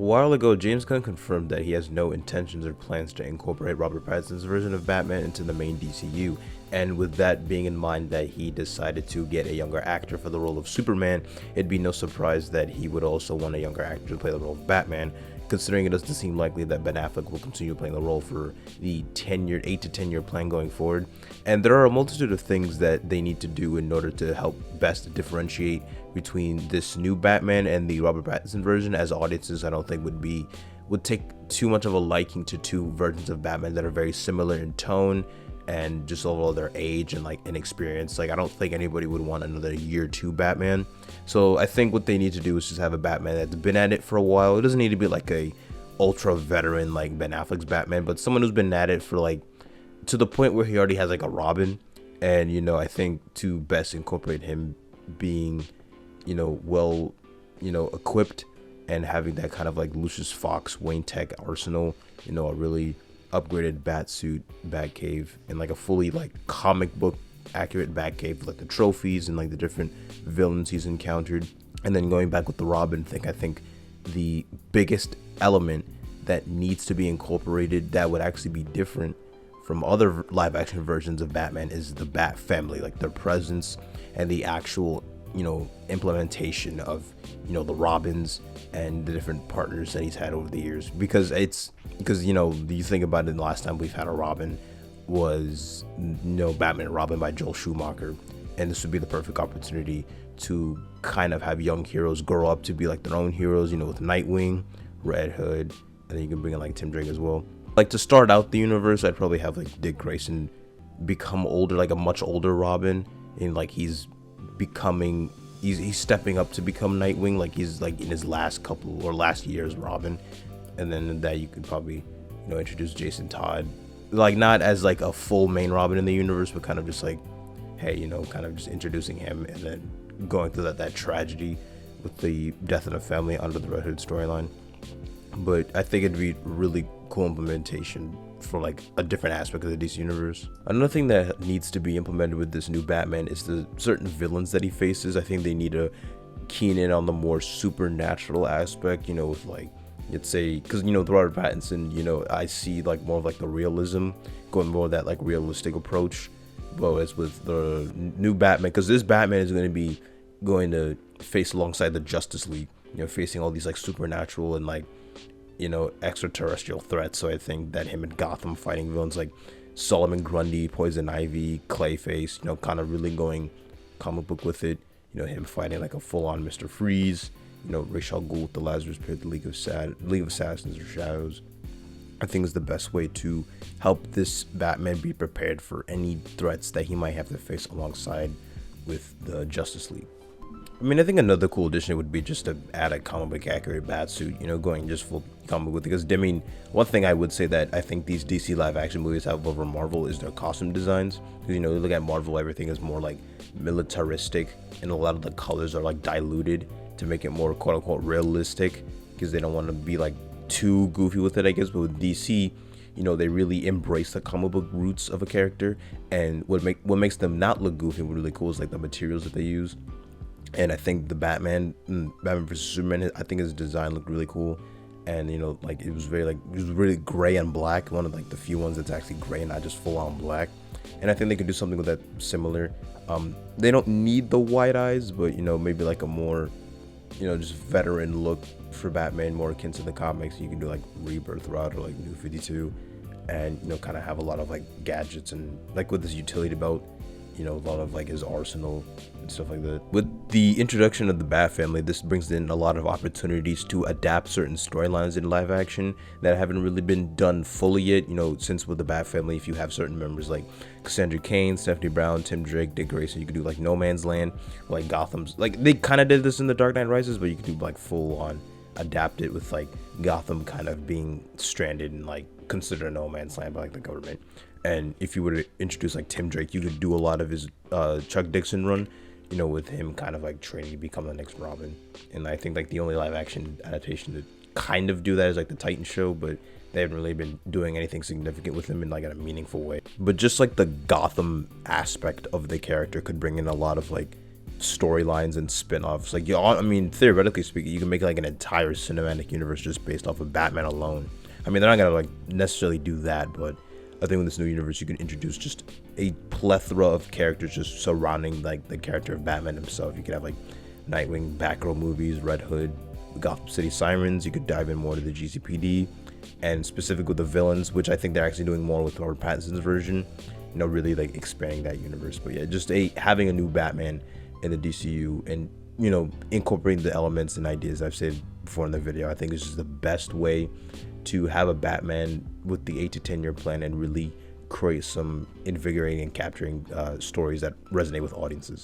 while ago, James Gunn confirmed that he has no intentions or plans to incorporate Robert Pattinson's version of Batman into the main DCU, and with that being in mind that he decided to get a younger actor for the role of Superman, it'd be no surprise that he would also want a younger actor to play the role of Batman, considering it doesn't seem likely that Ben Affleck will continue playing the role for the 8 to 10 year plan going forward. And there are a multitude of things that they need to do in order to help best differentiate between this new Batman and the Robert Pattinson version, as audiences I don't think would take too much of a liking to two versions of Batman that are very similar in tone and just overall their age and like inexperience. Like, I don't think anybody would want another year two Batman. So I think what they need to do is just have a Batman that's been at it for a while. It doesn't need to be like a ultra veteran like Ben Affleck's Batman, but someone who's been at it for like to the point where he already has like a Robin. And I think to best incorporate him being well equipped and having that kind of like Lucius Fox Wayne Tech arsenal, a really upgraded bat suit, bat cave, and like a fully like comic book accurate bat cave, like the trophies and like the different villains he's encountered. And then going back with the Robin thing, I think the biggest element that needs to be incorporated that would actually be different from other live action versions of Batman is the BatFamily, like their presence and the actual implementation of the Robins and the different partners that he's had over the years, because you think about it, the last time we've had a Robin was Batman and Robin by Joel Schumacher, and this would be the perfect opportunity to kind of have young heroes grow up to be like their own heroes, with Nightwing, Red Hood, and then you can bring in like Tim Drake as well. Like, to start out the universe, I'd probably have like Dick Grayson become older, like a much older Robin, and like he's stepping up to become Nightwing, like he's like in his last year's Robin. And then that you could probably introduce Jason Todd, like not as like a full main Robin in the universe, but kind of just like, hey, kind of just introducing him and then going through that tragedy with the death of the family under the Red Hood storyline. But I think it'd be really cool implementation for like a different aspect of the DC universe. Another thing that needs to be implemented with this new Batman is the certain villains that he faces. I think they need to keen in on the more supernatural aspect, with like, let's say, because the Robert Pattinson, I see like more of like the realism, going more of that like realistic approach. But as with the new Batman, because this Batman is going to face alongside the Justice League, facing all these like supernatural and like extraterrestrial threats. So I think that him and Gotham fighting villains like Solomon Grundy, Poison Ivy, Clayface, kind of really going comic book with it. Him fighting like a full-on Mr. Freeze, Ra's al Ghul with the Lazarus Pit, the League of Assassins or Shadows. I think is the best way to help this Batman be prepared for any threats that he might have to face alongside with the Justice League. I mean, I think another cool addition would be just to add a comic book accurate bat suit, going just full comic book. Because, I mean, one thing I would say that I think these DC live action movies have over Marvel is their costume designs. Because, you look at Marvel, everything is more like militaristic, and a lot of the colors are like diluted to make it more quote unquote realistic, because they don't want to be like too goofy with it, I guess. But with DC, they really embrace the comic book roots of a character, and what makes them not look goofy and really cool is like the materials that they use. And I think the Batman vs Superman, I think his design looked really cool, and like it was really gray and black, one of like the few ones that's actually gray and not just full on black. And I think they could do something with that similar. They don't need the white eyes, but maybe like a more just veteran look for Batman, more akin to the comics. You can do like Rebirth route or like New 52, and kind of have a lot of like gadgets and like with this utility belt, a lot of like his arsenal and stuff like that. With the introduction of the BatFamily, this brings in a lot of opportunities to adapt certain storylines in live action that haven't really been done fully yet. Since with the BatFamily, if you have certain members like Cassandra Cain, Stephanie Brown, Tim Drake, Dick Grayson, you could do like No Man's Land, or like Gotham's. Like they kind of did this in The Dark Knight Rises, but you could do like full on adapt it with like Gotham kind of being stranded and like considered a no man's land by like the government. And if you were to introduce like Tim Drake, you could do a lot of his Chuck Dixon run, with him kind of like training to become the next Robin. And I think like the only live action adaptation to kind of do that is like the Titan show, but they haven't really been doing anything significant with him in like a meaningful way. But just like the Gotham aspect of the character could bring in a lot of like storylines and spin-offs. Like, I mean, theoretically speaking, you can make like an entire cinematic universe just based off of Batman alone. I mean, they're not gonna like necessarily do that, but I think with this new universe, you can introduce just a plethora of characters just surrounding like the character of Batman himself. You could have like Nightwing, Batgirl movies, Red Hood, Gotham City Sirens. You could dive in more to the GCPD, and specific with the villains, which I think they're actually doing more with Robert Pattinson's version. You know, really like expanding that universe. But yeah, just having a new Batman in the DCU, and you know, incorporating the elements and ideas I've said before in the video, I think is just the best way to have a Batman with the 8 to 10 year plan and really create some invigorating and capturing stories that resonate with audiences.